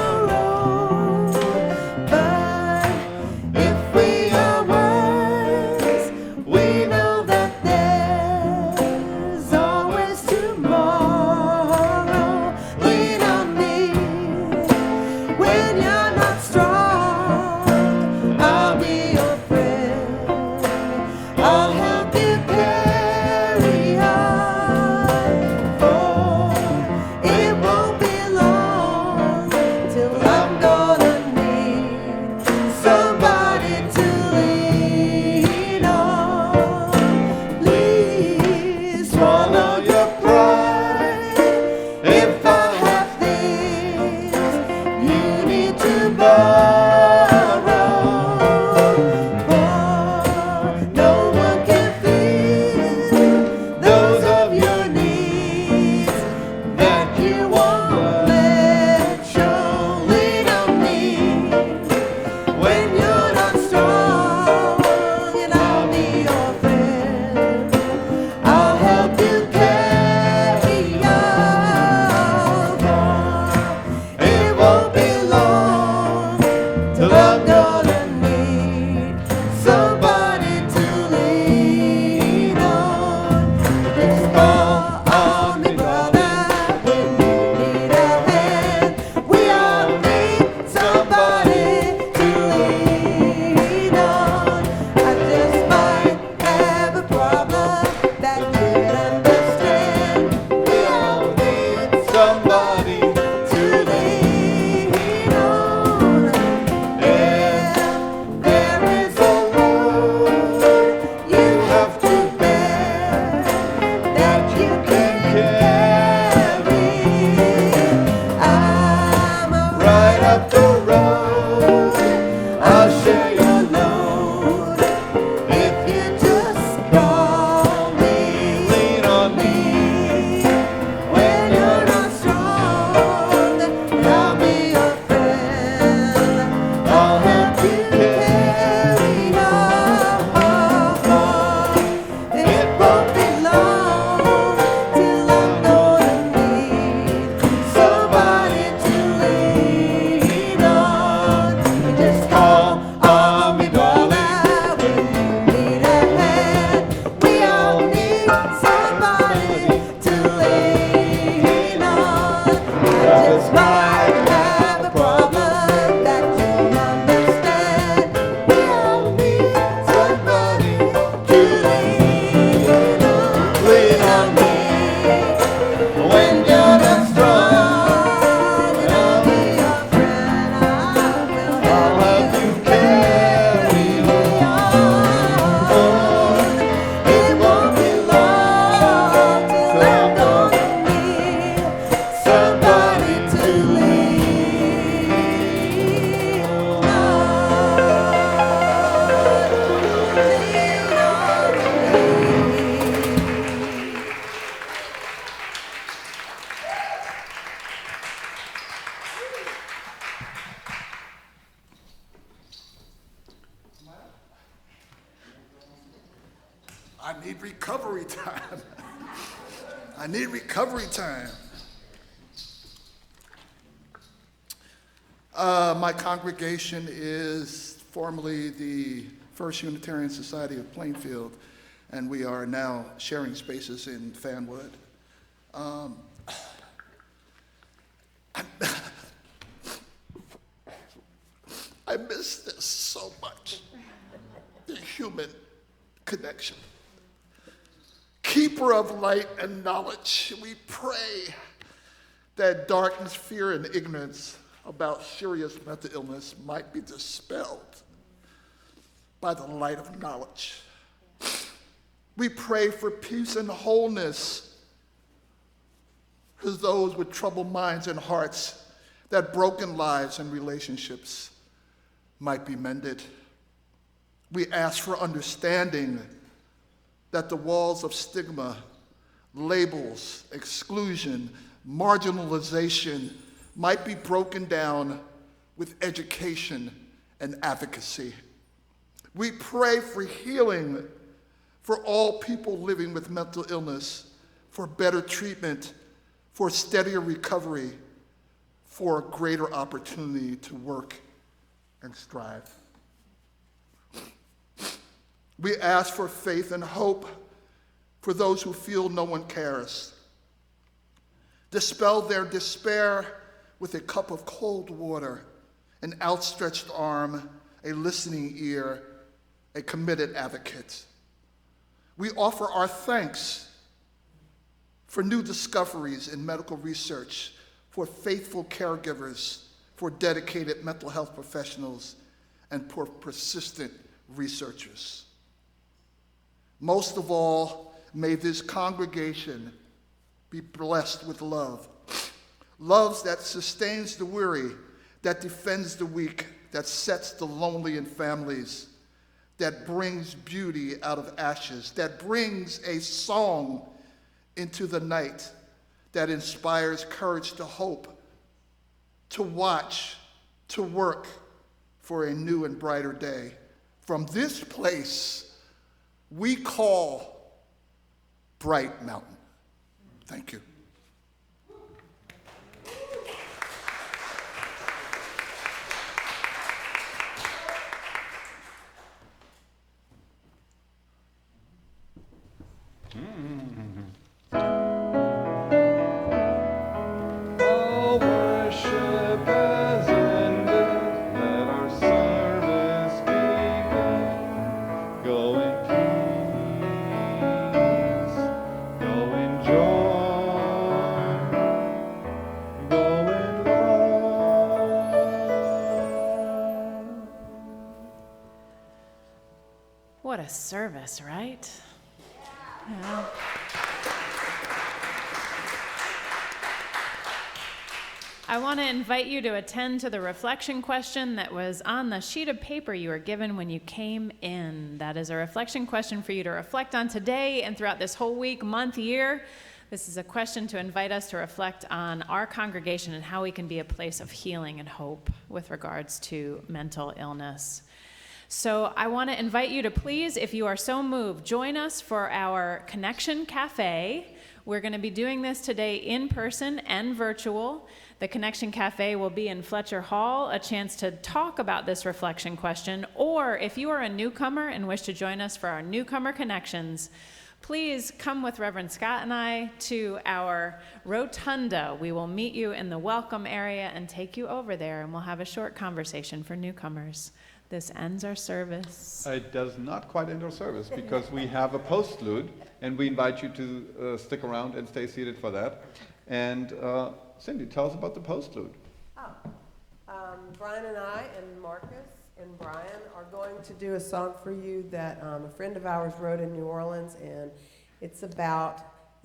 somebody to lean on. If there is a load you have to bear that you can carry, I'm right up the road. I'll share your load if you just call me. Lean on me when you're not strong. I'll be your friend. I'll help you carry on. It won't be long till I'm gonna need somebody to lean on. You just call on me, darling, when you need a hand. We all need somebody to lean on. I just might have a problem that you understand. We all need somebody to lean on. Lean on me when you're not strong, and I'll be your friend. I'll help you carry on. It won't be long till I'm gonna need somebody to lean on. I need recovery time. I need recovery time. My congregation is formerly the First Unitarian Society of Plainfield, and we are now sharing spaces in Fanwood. I miss this so much, the human connection. Keeper of light and knowledge, we pray that darkness, fear, and ignorance about serious mental illness might be dispelled by the light of knowledge. We pray for peace and wholeness for those with troubled minds and hearts, that broken lives and relationships might be mended. We ask for understanding that the walls of stigma, labels, exclusion, marginalization might be broken down with education and advocacy. We pray for healing for all people living with mental illness, for better treatment, for steadier recovery, for a greater opportunity to work and strive. We ask for faith and hope for those who feel no one cares. Dispel their despair with a cup of cold water, an outstretched arm, a listening ear, a committed advocate. We offer our thanks for new discoveries in medical research, for faithful caregivers, for dedicated mental health professionals, and for persistent researchers. Most of all, may this congregation be blessed with love. Love that sustains the weary, that defends the weak, that sets the lonely in families, that brings beauty out of ashes, that brings a song into the night, that inspires courage to hope, to watch, to work for a new and brighter day. From this place, we call Bright Mountain. Thank you. All worship has ended, let our service begin. Go in peace, go in joy. service, right? Yeah. I want to invite you to attend to the reflection question that was on the sheet of paper you were given when you came in. That is a reflection question for you to reflect on today and throughout this whole week, month, year. This is a question to invite us to reflect on our congregation and how we can be a place of healing and hope with regards to mental illness. So I want to invite you to please, if you are so moved, join us for our Connection Cafe. We're going to be doing this today in person and virtual. The Connection Cafe will be in Fletcher Hall, a chance to talk about this reflection question, or if you are a newcomer and wish to join us for our Newcomer Connections, please come with Reverend Scott and I to our rotunda. We will meet you in the welcome area and take you over there, and we'll have a short conversation for newcomers. This ends our service. It does not quite end our service because we have a postlude, and we invite you to stick around and stay seated for that. And Cindy, tell us about the postlude. Brian and I and Marcus and Brian are going to do a song for you that a friend of ours wrote in New Orleans, and it's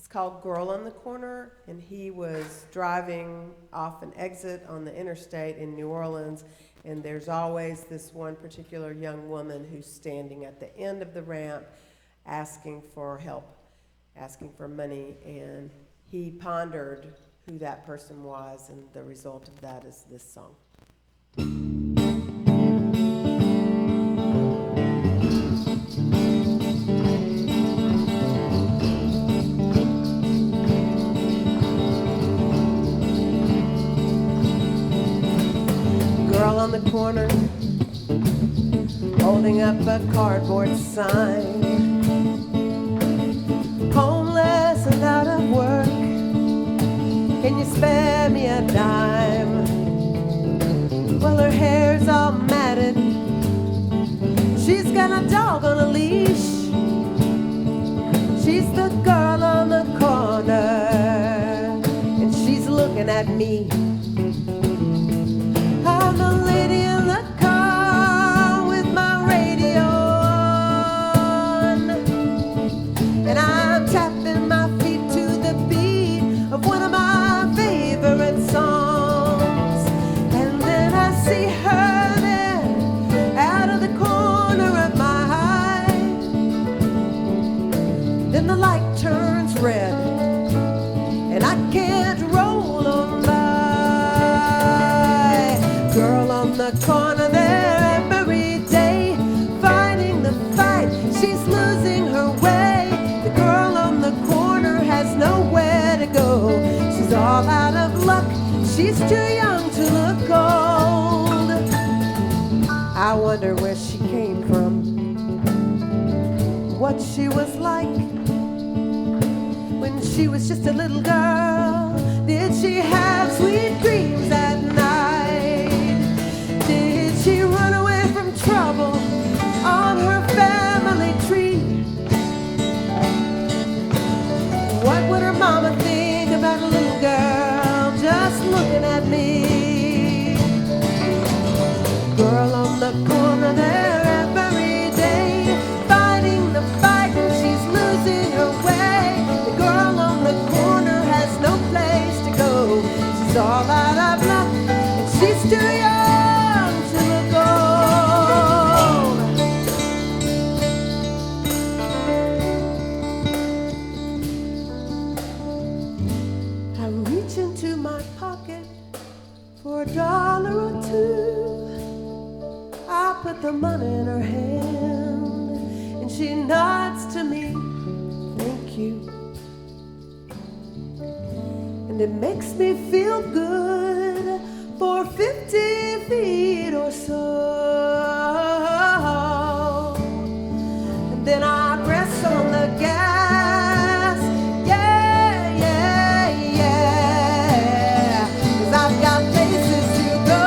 called Girl on the Corner, and he was driving off an exit on the interstate in New Orleans, and there's always this one particular young woman who's standing at the end of the ramp asking for help, asking for money, and he pondered who that person was, and the result of that is this song. Girl on the corner, holding up a cardboard sign, homeless and out of work. Can you spare me a dime? Well, her hair's all matted. She's got a dog on a leash. She's the girl on the corner, and she's looking at me. I'm the lady in the car with my radio on, and I'm tapping my feet to the beat of one of my favorite songs. And then I see her there out of the corner of my eye. Then the light turns red and I can't roll on by. Girl on the corner there every day, fighting the fight, she's losing her way. The girl on the corner has nowhere to go. She's all out of luck, she's too young to look old. I wonder where she came from, what she was like when she was just a little girl. Did she have sweet dreams at night? Did she run away from trouble on her family tree? What would her mama think about a little girl just looking at me? Girl on the corner there every day, fighting the fight and she's losing her way. The girl on the corner has no place to go. She's all out of luck and she's too young to look old. I reach into my pocket for $1 or $2. I put the money in her hand and she nods to me, thank you. And it makes me feel good for 50 feet or so. And then I press on the gas, yeah, yeah, yeah, 'cause I've got places to go.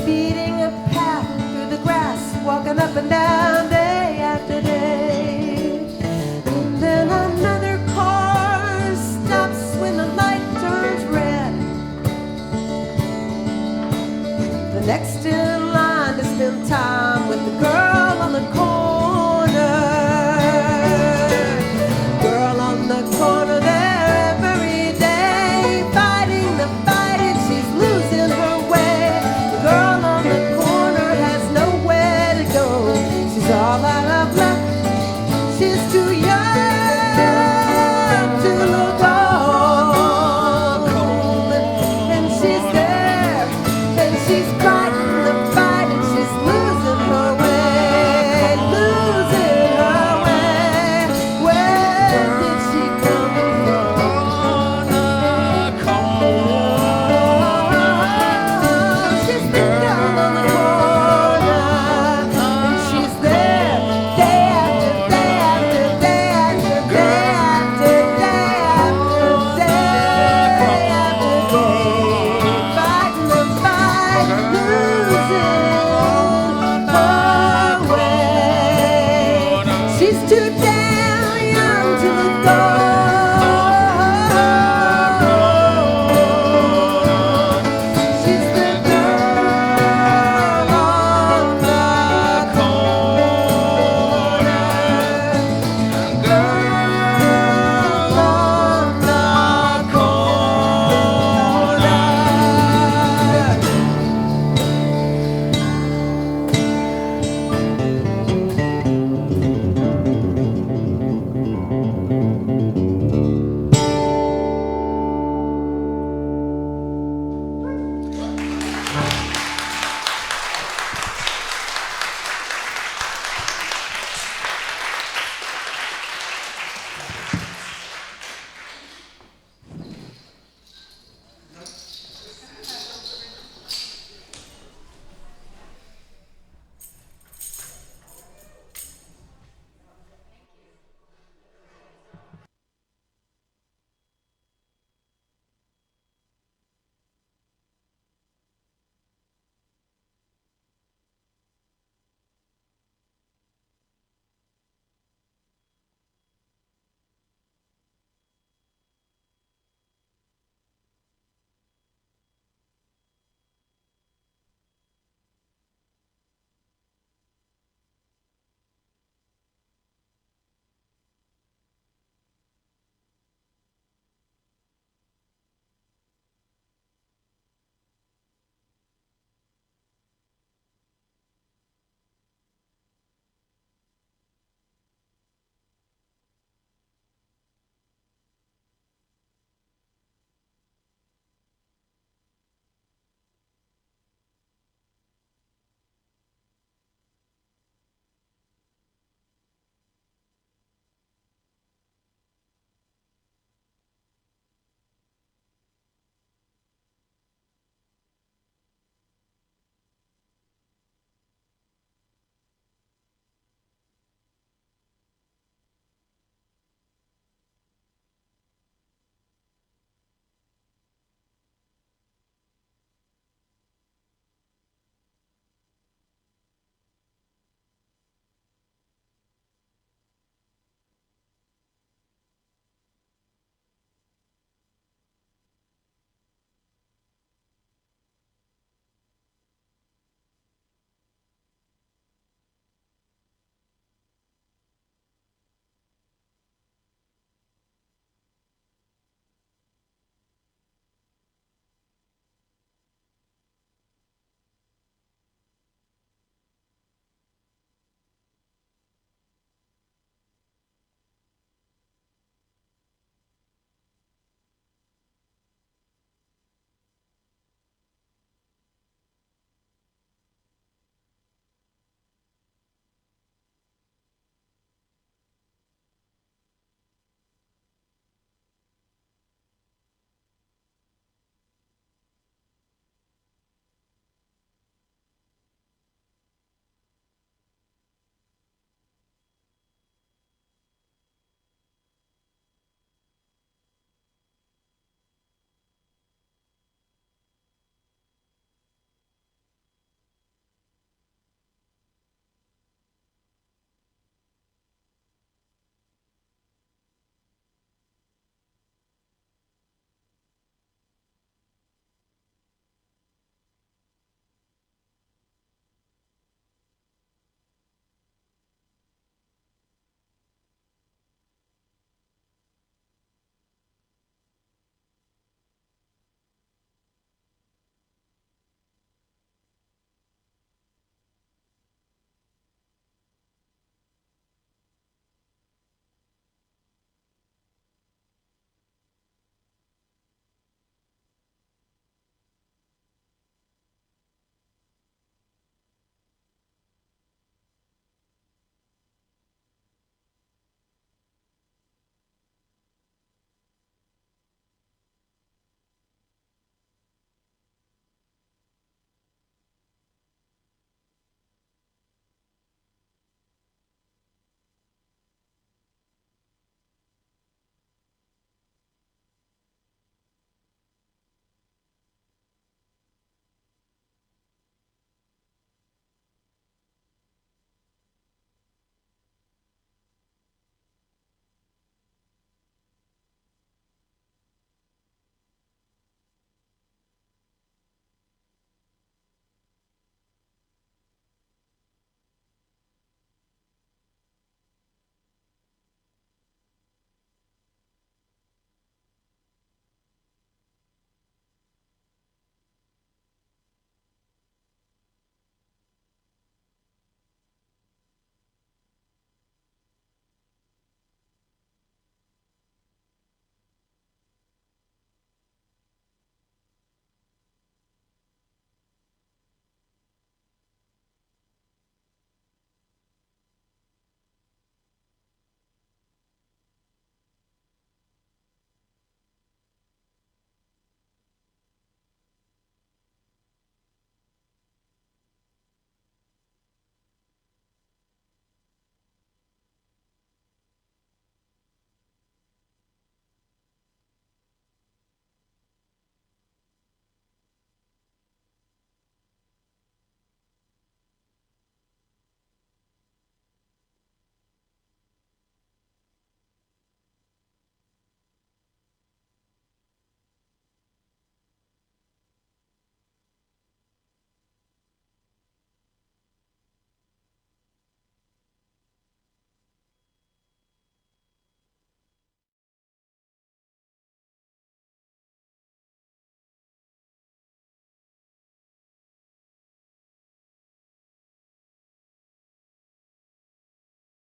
beating a path through the grass, walking up and down day after day. And then another car stops when the light turns red. The next in line to spend time